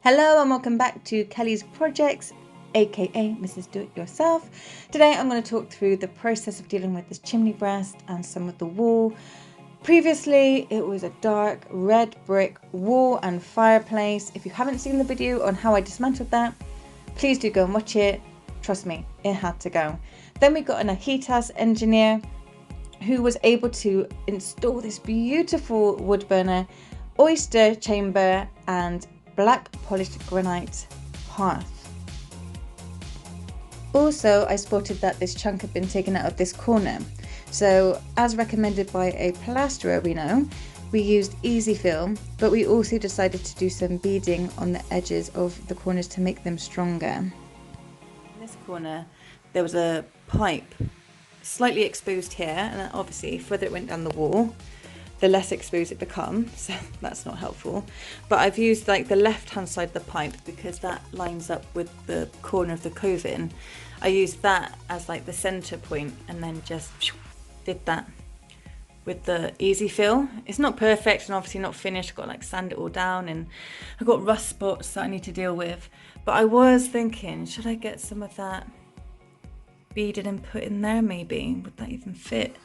Hello and welcome back to Kelly's Projects, aka Mrs. Do It Yourself. Today I'm going to talk through the process of dealing with this chimney breast and some of the wall. Previously it was a dark red brick wall and fireplace. If you haven't seen the video on how I dismantled that, please do go and watch it. Trust me, it had to go. Then we got an Ahitas engineer who was able to install this beautiful wood burner, oyster chamber and black polished granite hearth. Also, I spotted that this chunk had been taken out of this corner. So as recommended by a plasterer we used easy fill, but we also decided to do some beading on the edges of the corners to make them stronger. In this corner there was a pipe slightly exposed here, and obviously further it went down the wall, the less exposed it becomes, so that's not helpful. But I've used like the left hand side of the pipe because that lines up with the corner of the cove-in. I used that as like the center point and then just did that with the easy fill. It's not perfect and obviously not finished. I've got to like sand it all down and I've got rust spots that I need to deal with. But I was thinking, should I get some of that beaded and put in there maybe? Would that even fit?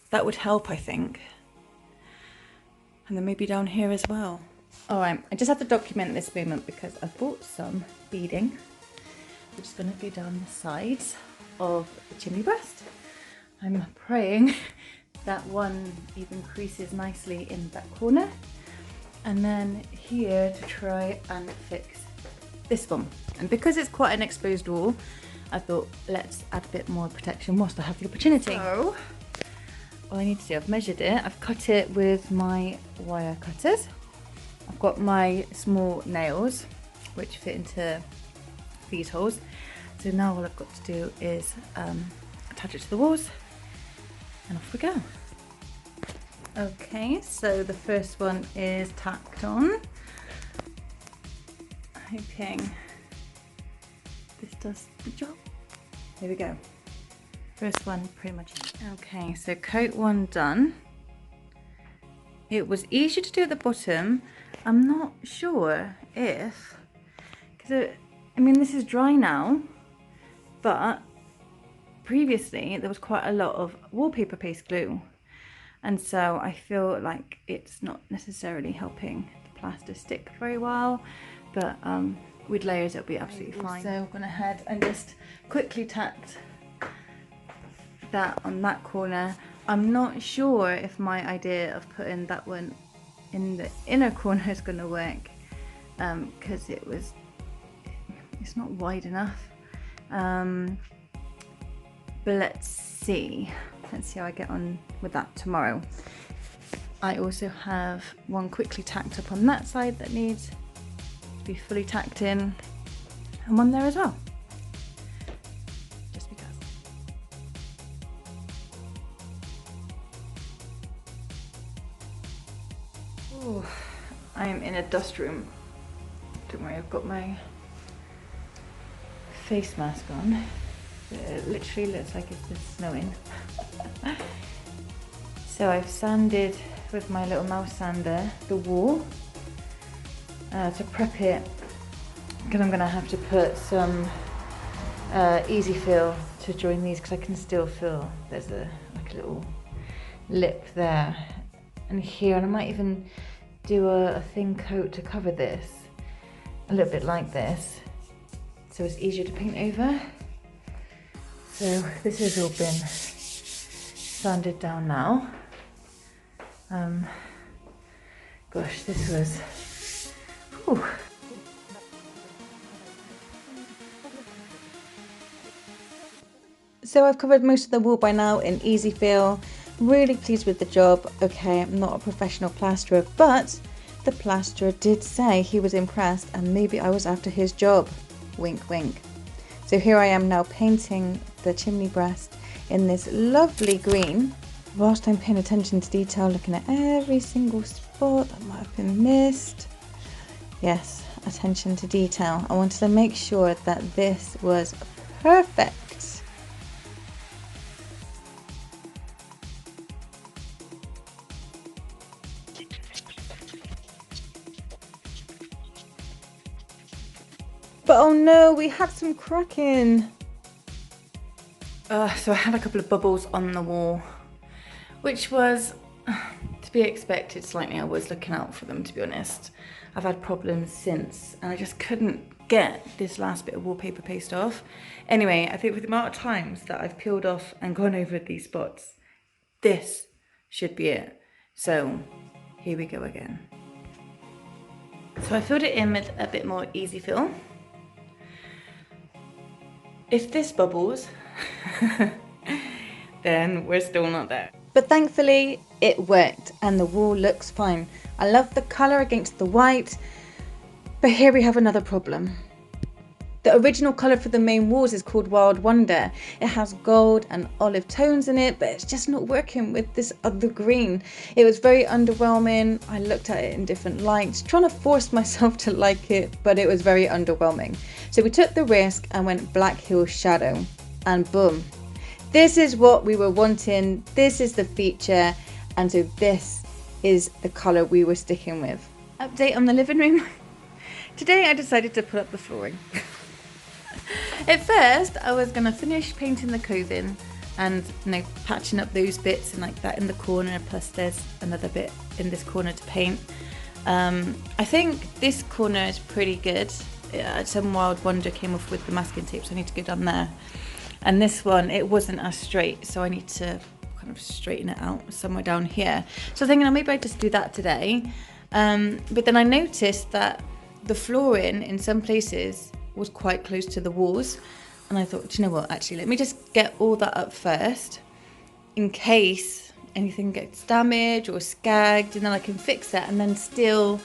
That would help, I think. And then maybe down here as well. All right, I just have to document this moment because I bought some beading, which is going to go down the sides of the chimney breast. I'm praying that one even creases nicely in that corner. And then here to try and fix this one. And because it's quite an exposed wall, I thought let's add a bit more protection whilst I have the opportunity. So, all I need to do, I've measured it, I've cut it with my wire cutters. I've got my small nails, which fit into these holes. So now all I've got to do is attach it to the walls, and off we go. Okay, so the first one is tacked on. Hoping this does the job. Here we go. First one pretty much. Okay, so coat one done. It was easier to do at the bottom. I'm not sure if, because I mean this is dry now, but previously there was quite a lot of wallpaper paste glue, and so I feel like it's not necessarily helping the plaster stick very well, but with layers it'll be absolutely fine. So I've gone ahead and just quickly tacked that on that corner. I'm not sure if my idea of putting that one in the inner corner is going to work because it's not wide enough, but let's see how I get on with that tomorrow. I also have one quickly tacked up on that side that needs to be fully tacked in, and one there as well. Ooh, I am in a dust room. Don't worry, I've got my face mask on. It literally looks like it's been snowing. So I've sanded with my little mouse sander the wall to prep it, because I'm going to have to put some easy fill to join these, because I can still feel there's like a little lip there and here, and I might even do a thin coat to cover this, a little bit like this, so it's easier to paint over. So this has all been sanded down now. Gosh, this was, whew. So I've covered most of the wall by now in easy fill. Really pleased with the job. Okay, I'm not a professional plasterer, but the plasterer did say he was impressed and maybe I was after his job. Wink, wink. So here I am now painting the chimney breast in this lovely green, whilst I'm paying attention to detail, looking at every single spot that might have been missed. Yes, attention to detail. I wanted to make sure that this was perfect. But oh no, we had some cracking. So I had a couple of bubbles on the wall, which was to be expected slightly. I was looking out for them, to be honest. I've had problems since, and I just couldn't get this last bit of wallpaper paste off. Anyway, I think with the amount of times that I've peeled off and gone over these spots, this should be it. So here we go again. So I filled it in with a bit more easy fill. If this bubbles, then we're still not there. But thankfully it worked and the wall looks fine. I love the colour against the white, but here we have another problem. The original colour for the main walls is called Wild Wonder. It has gold and olive tones in it, but it's just not working with this other green. It was very underwhelming. I looked at it in different lights, trying to force myself to like it, but it was very underwhelming. So we took the risk and went Black Hill Shadow, and boom. This is what we were wanting. This is the feature, and so this is the colour we were sticking with. Update on the living room. Today I decided to put up the flooring. At first I was going to finish painting the coving and patching up those bits and like that in the corner, plus there's another bit in this corner to paint. I think this corner is pretty good. Some Wild Wonder came off with the masking tape, so I need to go down there. And this one, it wasn't as straight, so I need to kind of straighten it out somewhere down here. So I'm thinking maybe I just do that today. But then I noticed that the flooring in some places was quite close to the walls, and I thought, do you know what, actually let me just get all that up first in case anything gets damaged or scagged, and then I can fix it and then still,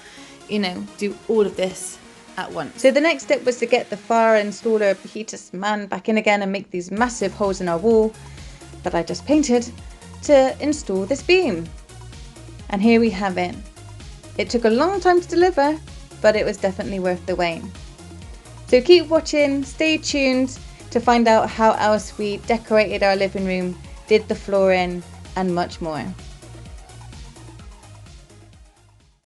do all of this at once. So the next step was to get the fire installer Behetus man back in again and make these massive holes in our wall that I just painted to install this beam. And here we have it. It took a long time to deliver, but it was definitely worth the wait. So keep watching, stay tuned to find out how else we decorated our living room, did the flooring, and much more.